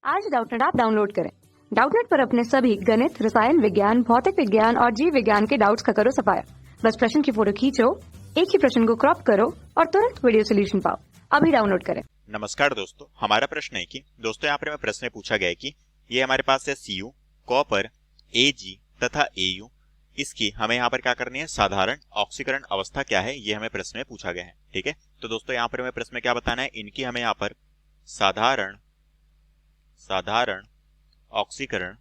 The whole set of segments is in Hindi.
आज डाउटनेट ऐप डाउनलोड करें। डाउटनेट पर अपने सभी गणित, रसायन विज्ञान, भौतिक विज्ञान और जीव विज्ञान के डाउट्स का करो सफाया। बस प्रश्न की फोटो खींचो, एक ही प्रश्न को क्रॉप करो और तुरंत वीडियो सोल्यूशन पाओ। अभी डाउनलोड करें। नमस्कार दोस्तों, हमारा प्रश्न है कि दोस्तों यहाँ पर हमें प्रश्न पूछा गया है कि ये हमारे पास है Cu, कॉपर, Ag तथा Au। इसकी हमें यहाँ पर क्या करनी है, साधारण ऑक्सीकरण अवस्था क्या है, ये हमें प्रश्न में पूछा गया है। ठीक है, तो दोस्तों यहाँ पर हमें प्रश्न में क्या बताना है, इनकी हमें यहाँ पर साधारण ऑक्सीकरण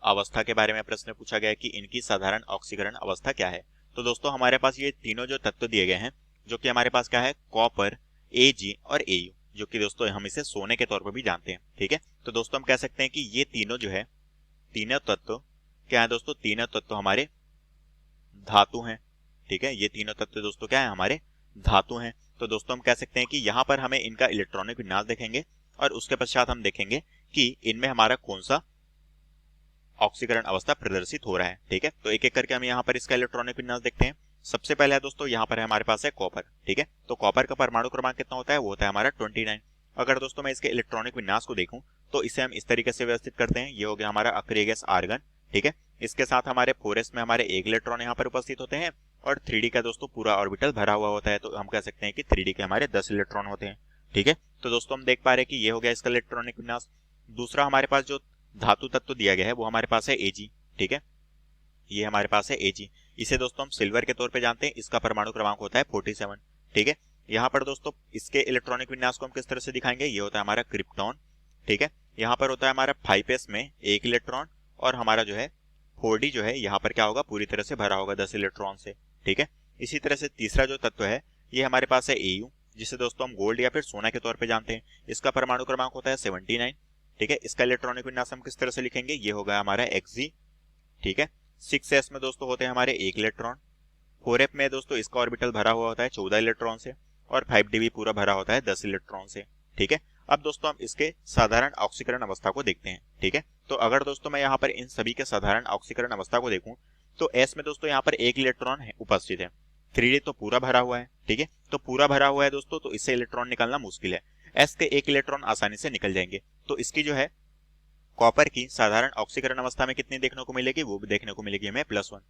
अवस्था के बारे में प्रश्न पूछा गया है कि इनकी साधारण ऑक्सीकरण अवस्था क्या है। तो दोस्तों हमारे पास ये तीनों जो तत्व दिए गए हैं, जो कि हमारे पास क्या है, कॉपर, Ag और Au, जो कि दोस्तों हम इसे सोने के तौर पर भी जानते हैं। ठीक है, तो दोस्तों हम कह सकते हैं कि ये तीनों जो है, तीनों तत्व क्या है दोस्तों, तीनों तत्व हमारे धातु हैं। ठीक है, ये तीनों तत्व दोस्तों क्या है, हमारे धातु हैं। तो दोस्तों हम कह सकते हैं कि यहाँ पर हमें इनका इलेक्ट्रॉनिक विन्यास देखेंगे और उसके पश्चात हम देखेंगे कि इनमें हमारा कौन सा ऑक्सीकरण अवस्था प्रदर्शित हो रहा है। ठीक है, तो एक एक करके हम यहाँ पर इसका इलेक्ट्रॉनिक विन्यास देखते हैं। सबसे पहले है दोस्तों, यहाँ पर हमारे पास है कॉपर। ठीक है, तो कॉपर का परमाणु क्रमांक कितना होता है, वो होता है हमारा 29। अगर दोस्तों मैं इसके इलेक्ट्रॉनिक विन्यास को देखूं तो इसे हम इस तरीके से व्यवस्थित करते हैं। ये हो गया हमारा अक्रिय गैस आर्गन। ठीक है, इसके साथ हमारे 4s में हमारे 1 इलेक्ट्रॉन यहाँ पर उपस्थित होते हैं और 3d का दोस्तों पूरा ऑर्बिटल भरा हुआ होता है, तो हम कह सकते हैं कि 3d के हमारे 10 इलेक्ट्रॉन होते हैं। ठीक है, तो दोस्तों हम देख पा रहे हैं कि ये हो गया इसका इलेक्ट्रॉनिक विन्यास। दूसरा हमारे पास जो धातु तत्व दिया गया है वो हमारे पास है Ag। ठीक है, ये हमारे पास है Ag। इसे दोस्तों हम सिल्वर के तौर पे जानते हैं, इसका परमाणु क्रमांक होता है 47। ठीक है, यहाँ पर दोस्तों इसके इलेक्ट्रॉनिक विन्यास को हम किस तरह से दिखाएंगे, ये होता है हमारा क्रिप्टॉन। ठीक है, यहाँ पर होता है हमारा 5s में 1 इलेक्ट्रॉन और हमारा जो है 4d जो है यहाँ पर क्या होगा, पूरी तरह से भरा होगा 10 इलेक्ट्रॉन से। ठीक है, इसी तरह से तीसरा जो तत्व है ये हमारे पास है Au, जिसे दोस्तों हम गोल्ड या फिर सोना के तौर पे जानते हैं। इसका परमाणु क्रमांक होता है 79। ठीक है, इसका इलेक्ट्रॉनिक विन्यास हम किस तरह से लिखेंगे, ये होगा हमारा Xg। ठीक है, 6s में दोस्तों होते हैं हमारे 1 इलेक्ट्रॉन। 4f में दोस्तों इसका ऑर्बिटल भरा हुआ होता है 14 इलेक्ट्रॉन से और 5d भी पूरा भरा होता है 10 इलेक्ट्रॉन से। ठीक है, अब दोस्तों हम इसके साधारण ऑक्सीकरण अवस्था को देखते हैं। ठीक है, तो अगर दोस्तों मैं यहाँ पर इन सभी के साधारण ऑक्सीकरण अवस्था को देखूं तो s में दोस्तों यहाँ पर 1 इलेक्ट्रॉन है उपस्थित है, 3d तो पूरा भरा हुआ है। ठीक है, तो पूरा भरा हुआ है दोस्तों, तो इससे इलेक्ट्रॉन निकालना मुश्किल है। s के 1 इलेक्ट्रॉन आसानी से निकल जाएंगे। तो इसकी जो है कॉपर की साधारण ऑक्सीकरण अवस्था में कितनी देखने को मिलेगी, वो भी देखने को मिलेगी हमें +1।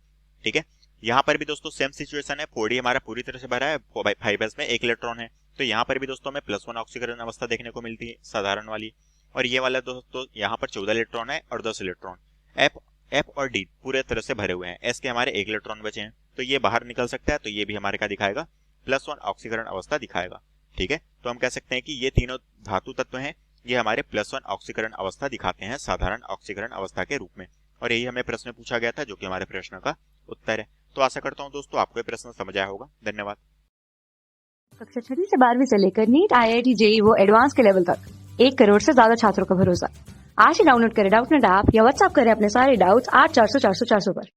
ठीक है, यहाँ पर भी दोस्तों सेम सिचुएशन है, 4d हमारा पूरी तरह से भरा है, 5s में 1 इलेक्ट्रॉन है, तो यहाँ पर भी दोस्तों हमें +1 ऑक्सीकरण अवस्था देखने को मिलती है साधारण वाली। और ये वाला दोस्तों यहाँ पर 14 इलेक्ट्रॉन है और 10 इलेक्ट्रॉन। F और D पूरे तरह से भरे हुए हैं, S के हमारे 1 इलेक्ट्रॉन बचे हैं, तो ये बाहर निकल सकता है, तो ये भी हमारे का दिखाएगा +1 ऑक्सीकरण अवस्था दिखाएगा। ठीक है, तो हम कह सकते हैं कि ये तीनों धातु तत्व हैं, ये हमारे +1 ऑक्सीकरण अवस्था दिखाते हैं साधारण ऑक्सीकरण अवस्था के रूप में। और यही हमें प्रश्न पूछा गया था, जो कि हमारे प्रश्न का उत्तर है। तो आशा करता हूँ दोस्तों आपको ये प्रश्न समझ आया होगा। धन्यवाद। कक्षा 6 से 12वीं से लेकर नीट, IIT, JEE वो एडवांस के लेवल तक 1 करोड़ से ज्यादा छात्रों का भरोसा। आज ही डाउनलोड करें डाउटनेट ऐप या व्हाट्सएप करें अपने सारे डाउट्स 8400 400 400 पर।